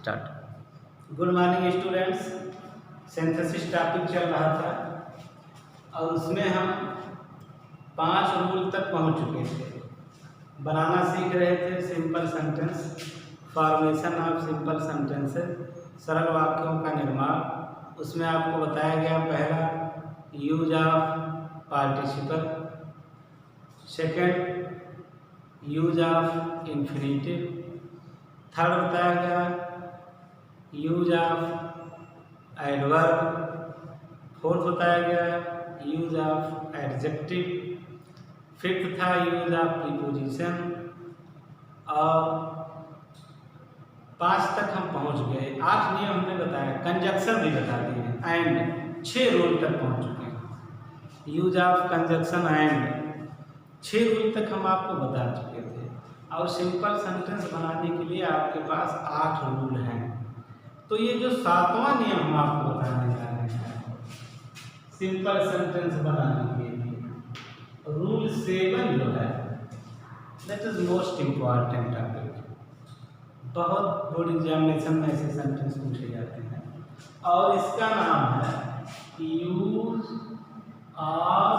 Start. Good morning students. Synthesis topic चल रहा था और उसमें हम 5 रूल तक पहुंच चुके थे। बनाना सीख रहे थे simple sentence, formation of simple sentences, सरल वाक्यों का निर्माण। उसमें आपको बताया गया पहला use of participle, second use of infinitive, third बताया गया यूज ऑफ एडवर्ब, फोर्थ बताया गया यूज ऑफ एडजेक्टिव, फिफ्थ था यूज ऑफ प्रीपोजिशन और 5 तक हम पहुंच गए। 8 नियम हमने बताया, कंजक्शन भी बता दिए एंड 6 रूल तक पहुंच चुके हैं। Use of conjunction and 6 rule तक हम आपको बता चुके थे और सिंपल सेंटेंस बनाने के लिए आपके पास 8 रूल हैं। तो ये जो 7वां नियम हम आपको बताने जा रहे हैं सिंपल सेंटेंस बनाने के लिए, रूल 7 जो है that is most important topic. बहुत बोर्ड एग्जामिनेशन में ऐसे सेंटेंस पूछे जाते हैं और इसका नाम है use of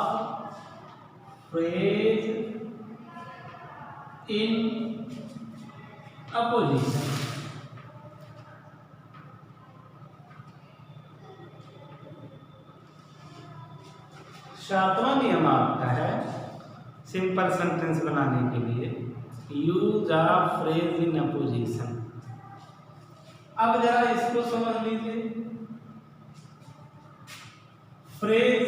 phrase in opposition. सातवां नियम आपका है सिंपल सेंटेंस बनाने के लिए use of phrase in opposition. अब जरा इसको समझ लीजिए। फ्रेज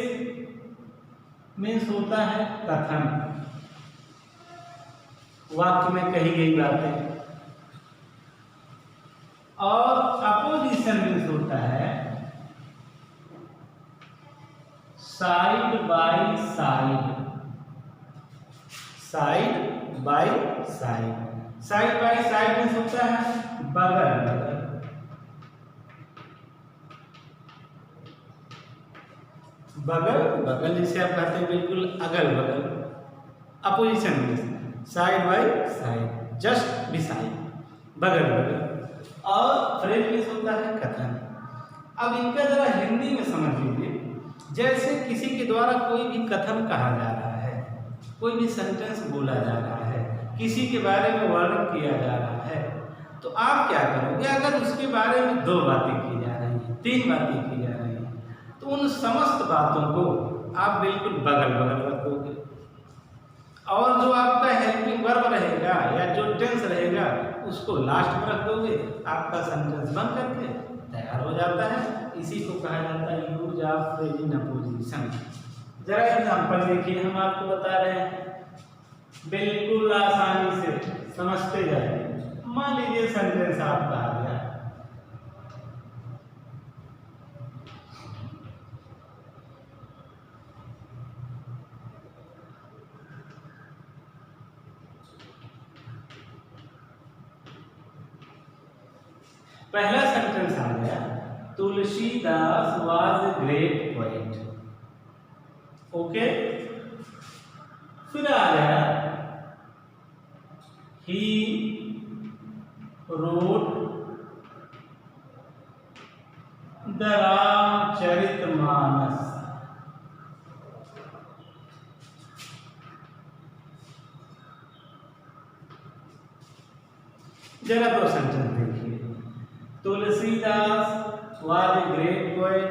मीन्स होता है कथन, वाक्य में कही गई बातें, और अपोजिशन मीन्स होता है side by side, side by side. Side by side means होता है बगल बगल, बगल बगल जिसे आप कहते हैं बिल्कुल अगल बगल। Opposition means side by side, just beside, बगल बगल। और फ्रेज मीन्स होता है कथन। अब इनका जरा हिंदी में समझ लीजिए। जैसे किसी के द्वारा कोई भी कथन कहा जा रहा है, कोई भी सेंटेंस बोला जा रहा है, किसी के बारे में वर्णन किया जा रहा है, तो आप क्या करोगे? अगर उसके बारे में 2 बातें की जा रही हैं, 3 बातें की जा रही हैं, तो उन समस्त बातों को आप बिल्कुल बगल बगल रखोगे और जो आपका हेल्पिंग वर्ब रहेगा या जो टेंस रहेगा उसको लास्ट में रख दोगे। आपका सेंटेंस बन करके तैयार हो जाता है। इसी को कहा जाता है use of phrase in opposition. जरा एग्जांपल देखिए, हम आपको बता रहे हैं, बिल्कुल आसानी से समझते जाइए। मान लीजिए सेंटेंस आपका आ गया, पहला सेंटेंस आ गया Tulsidas was a great poet. Okay, फिर आ गया ही रोट द रामचरितमानस। जरा 2 सेंटेंस देखिए, Tulsidas was a great poet,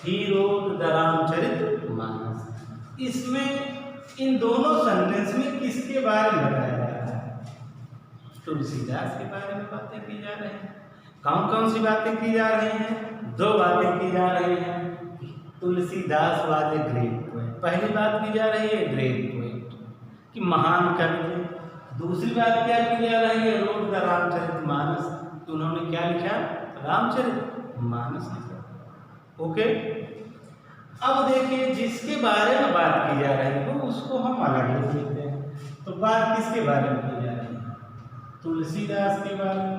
he wrote the Ramcharitmanas. इसमें इन दोनों सेंटेंस में किसके बारे में बताया जा रहा है? तुलसीदास के बारे में बातें की जा रही हैं। कौन कौन सी बातें की जा रही हैं? 2 बातें की जा रही हैं। Tulsidas was a great poet, पहली बात की जा रही है ग्रेट पोएट कि महान कवि थे। दूसरी बात क्या की जा रही है? रोट द रामचरितमानस, तो उन्होंने क्या लिखा? रामचरितमानस लिखा। ओके, अब देखिए जिसके बारे में बात की जा रही है उसको हम अलग लिख लेते हैं। तो बात किसके बारे में की जा रही है? तुलसीदास के बारे में,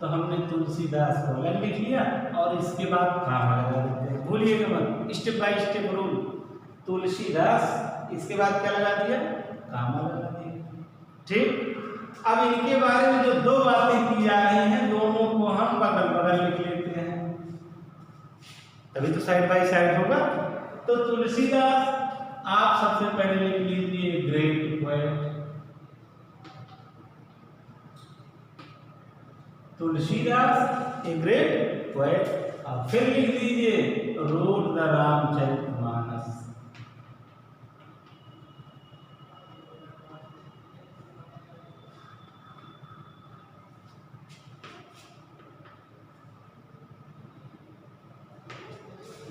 तो हमने तुलसीदास को अलग लिख लिया और इसके बाद कामा लगा देते हैं। भूलिएगा मत, step by step rule. Tulsidas, इसके बाद क्या लगा दिया? कामा लगा दिया। ठीक, अब इनके बारे में जो 2 बातें की जा रही हैं दोनों को हम बगल तभी तो साइड बाय साइड होगा। तो तुलसीदास आप सबसे पहले लिख लीजिए great poet. Tulsidas a great poet. अब फिर लिख दीजिए रोड द रामचरितमानस।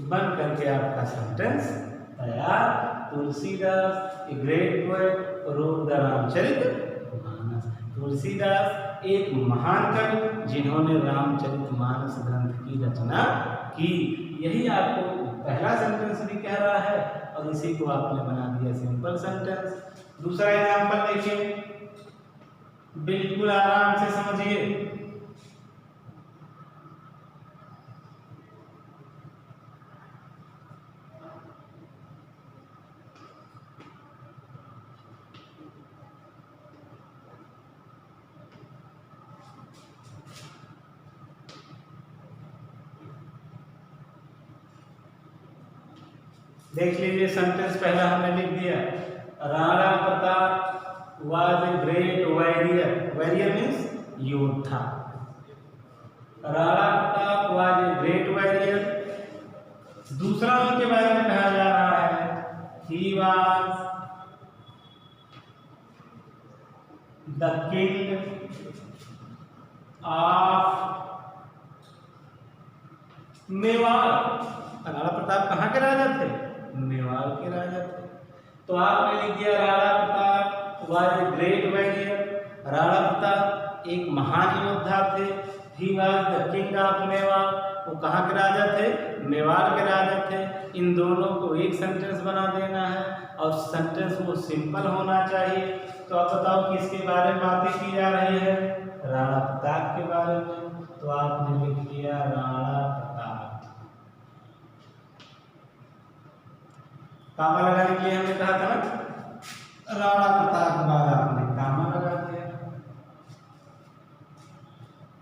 बन करके आपका सेंटेंस तैयार। Tulsidas a great poet road the Ramcharitmanas. Tulsidas एक महान कवि जिन्होंने रामचरितमानस ग्रंथ की रचना की। यही आपको पहला सेंटेंस भी कह रहा है और इसी को आपने बना दिया सिंपल सेंटेंस। दूसरा एग्जांपल देखिए, बिल्कुल आराम से समझिए। देख लीजिए, सेंटेंस पहला हमने लिख दिया, Rana Pratap was a great warrior. Warrior means योद्धा। Rana Pratap was a great warrior. दूसरा उनके बारे में कहा जा रहा है, he was the king of Mewar. Rana Pratap कहाँ के राजा थे? मेवाड़ के राजा थे। तो आपने लिख दिया Rana Pratap was a great warrior. Rana Pratap एक महान योद्धा थे। ही was the king of Mewar. वो कहाँ के राजा थे? मेवाड़ के राजा थे। इन दोनों को एक सेंटेंस बना देना है और सेंटेंस वो सिंपल होना चाहिए। तो आप बताओ किसके बारे में बातें की जा रही है? राणा प्रताप के बारे में। तो आपने लिख दिया राणा प्रताप। कामा लगाने के लिए हमने कहा था ना, राणा प्रताप के बाद आपने कामा लगा दिया।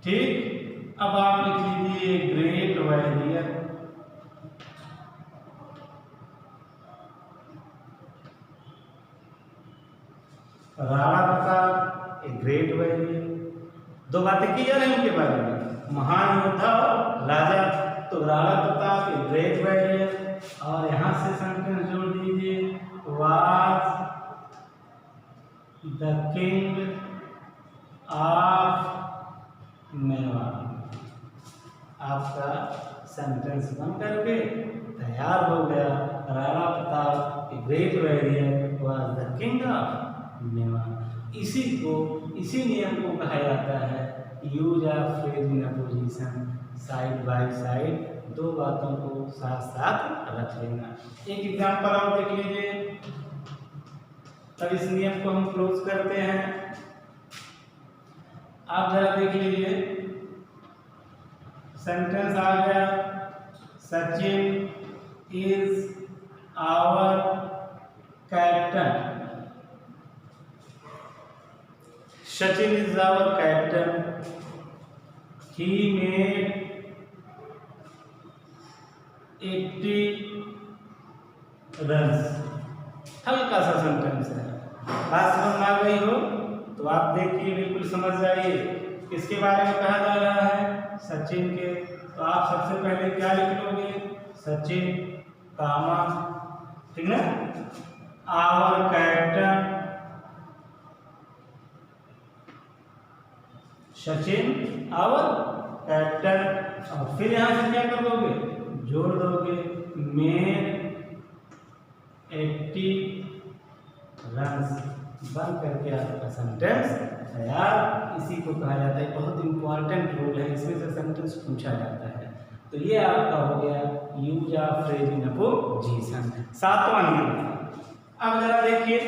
ठीक, अब आप लिख लीजिए ग्रेट वॉरियर। राणा प्रताप ए ग्रेट वॉरियर। दो बातें की जा रही उनके बारे में, महान योद्धा और राजा। तो राणा प्रताप ए ग्रेट वॉरियर और यहां से सेंटेंस जोड़ दीजिए, was the king of Mewar. आपका सेंटेंस बन करके तैयार हो गया। राणा प्रताप ए great warrior was the king of Mewar. इसी नियम को कहा जाता है use of phrase in opposition, side by side. दो बातों को साथ साथ रख लेना। एक एग्जांपल और देख लीजिए, तब इस नियम को हम क्लोज करते हैं। आप जरा देख लीजिए, सेंटेंस आ गया, Sachin is our captain. Sachin is our captain. He made 80 runs. हल्का सा सेंटेंस है, बात समझ में आ गई हो तो आप देखिए, बिल्कुल समझ जाइए किसके बारे में कहा जा रहा है? सचिन के। तो आप सबसे पहले क्या लिख लोगे? सचिन कामा, ठीक ना, our captain Sachin our captain. और फिर यहां से क्या कर दोगे? जोड़ दोगे, मेड 80 रन्स। बन करके आपका सेंटेंस तैयार। इसी को कहा जाता है, बहुत इंपॉर्टेंट रूल है, इसमें से सेंटेंस पूछा जाता है। तो ये आपका हो गया use of phrase in opposition, सातवां नियम। अब जरा देखिए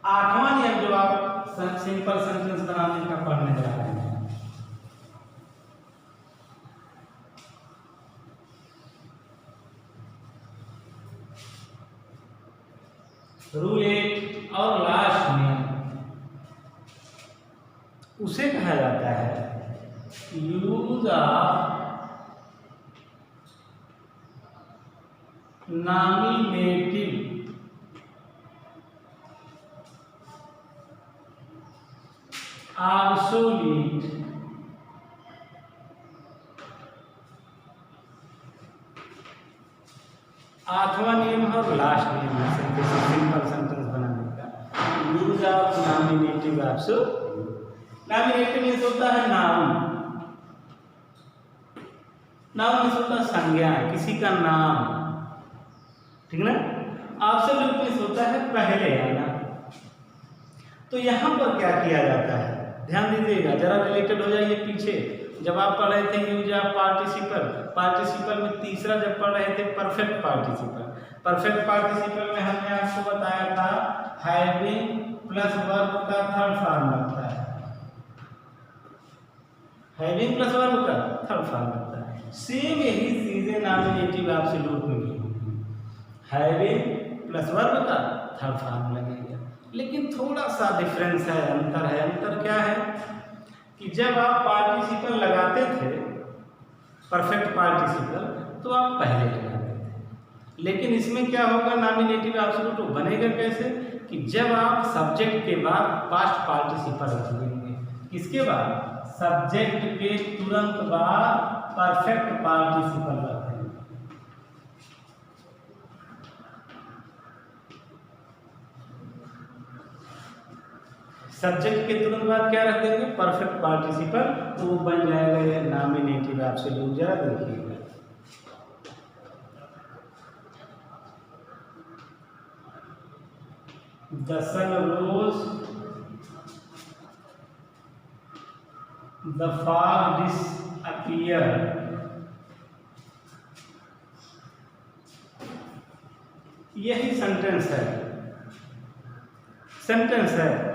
आठवां नियम जो आप सिंपल सेंटेंस बनाने का पढ़ने जा रहे हैं। रूल 8 और लास्ट नियम, उसे कहा जाता है यूज ऑफ नॉमिनेटिव ऑब्सोल्यूट आठवां नियम है और लास्ट नियम है सिंपल सेंटेंस बनाने का, use of nominative absolute. Nominative means होता है नाउन, नाउन मीन्स होता है संज्ञा, किसी का नाम, ठीक ना। ऑब्सोल्यूट मीन्स होता है पहले आना। तो यहाँ पर क्या किया जाता है, ध्यान दीजिएगा, जरा रिलेटेड हो जाइए पीछे जब आप पढ़ रहे थे यूज ऑफ पार्टिसिपल, पार्टिसिपल में तीसरा जब पढ़ रहे थे परफेक्ट पार्टिसिपल, परफेक्ट पार्टिसिपल में हमने आपको बताया था हैविंग प्लस वर्ब का थर्ड फॉर्म लगता है, हैविंग प्लस वर्ब का थर्ड फॉर्म लगता है। सेम यही चीजें नॉमिनेटिव एब्सोल्यूट में भी होंगी, हैविंग प्लस वर्ब का थर्ड फॉर्म लगेगा, लेकिन थोड़ा सा डिफरेंस है, अंतर है। अंतर क्या है कि जब आप पार्टिसिपल लगाते थे परफेक्ट पार्टिसिपल तो आप पहले लगाते थे, लेकिन इसमें क्या होगा नॉमिनेटिव एब्सोल्यूट बनेगा कैसे कि जब आप सब्जेक्ट के बाद पास्ट पार्टिसिपल रख देंगे, किसके बाद, सब्जेक्ट के तुरंत बाद परफेक्ट पार्टिसिपल रख देंगे। सब्जेक्ट के तुरंत बाद क्या रख देंगे, परफेक्ट पार्टिसिपल, तो वो बन जाएगा ये नॉमिनेटिव एब्सोल्यूट। जरा देखिएगा, the sun rose, the fog disappear, यही सेंटेंस है, सेंटेंस है।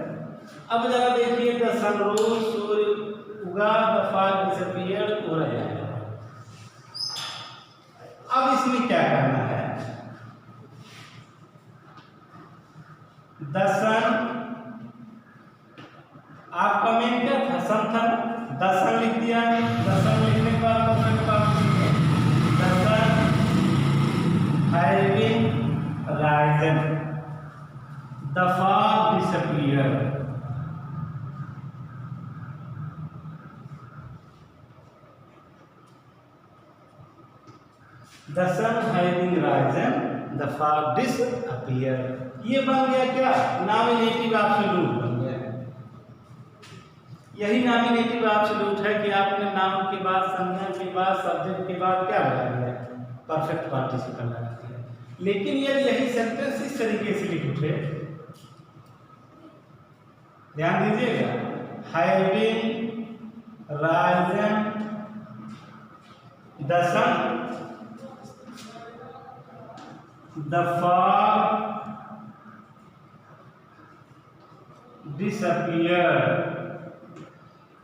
अब जरा देखिए, द सन रोज, सूर्य उगा, द फॉग डिसअपीयर्ड, हो रहा है। अब इसमें क्या करना है, द सन, आपका मेन क्या था, सन था, द सन लिख दिया, द सन लिखने के बाद perfect participle, the sun having risen, the fog disappeared. The sun having risen, the fog disappeared. ये बन गया क्या, नॉमिनेटिव एब्सोल्यूट बन गया। यही नॉमिनेटिव एब्सोल्यूट है कि आपने नाउन के बाद, संज्ञा के बाद, सब्जेक्ट के बाद क्या लगा दिया, परफेक्ट पार्टिसिपल लगा दिया। लेकिन यही सेंटेंस इस तरीके से लिख उठे, ध्यान दीजिएगा, having risen the sun, the fog disappeared,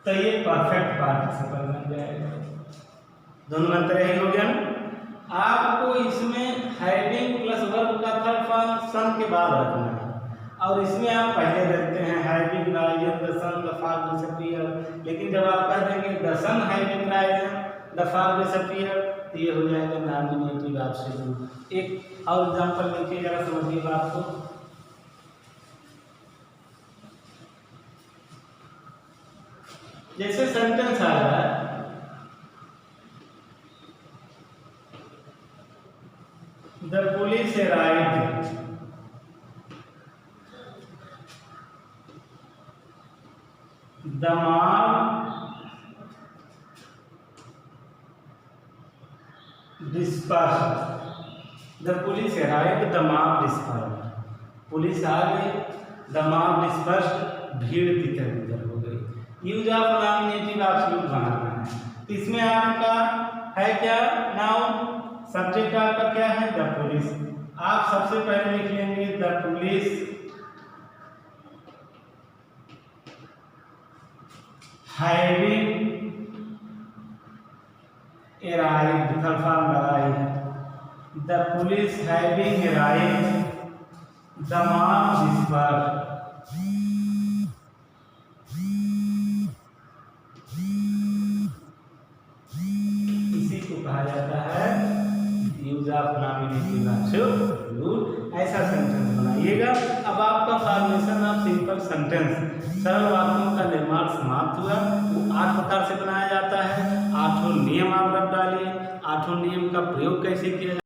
तो ये परफेक्ट पार्टिसिपल बन जाएगा। दोनों में अंतर यही हो गया ना। आपको इसमें हैविंग प्लस वर्ब का थर्ड फॉर्म सन के बाद रखना है, और इसमें आप पहले रखते हैं having risen the sun, the fog disappeared. लेकिन जब आप कह देंगे the sun having risen, the fog disappeared, तो ये हो जाएगा नॉमिनेटिव एब्सोल्यूट। एक और एग्जांपल देखिए, जरा समझिए बात को। जैसे सेंटेंस आ रहा है, the police arrived, the mob dispersed, the police arrived, the mob dispersed, police आ गई, the mob dispersed, भीड़ तितर बितर हो गई। यूज ऑफ नॉमिनेटिव एब्सोल्यूट बनाना है, तो इसमें आपका है क्या, नाउन, सब्जेक्ट आपका क्या है, द पुलिस। आप सबसे पहले लिख लेंगे the police having arrived, third form लगाई है, the police having arrived, the mob dispersed। इसी को कहा जाता है यूज फ्लामिनेटिव ऐसा सेंटेंस बनाइएगा। अब आपका फॉर्मेशन ऑफ सिंपल सेंटेंस, सरल वाक्यों का निर्माण समाप्त हुआ। वो 8 प्रकार से बनाया जाता है। 8 नियम आप रख डालिए। 8 नियम का प्रयोग कैसे किया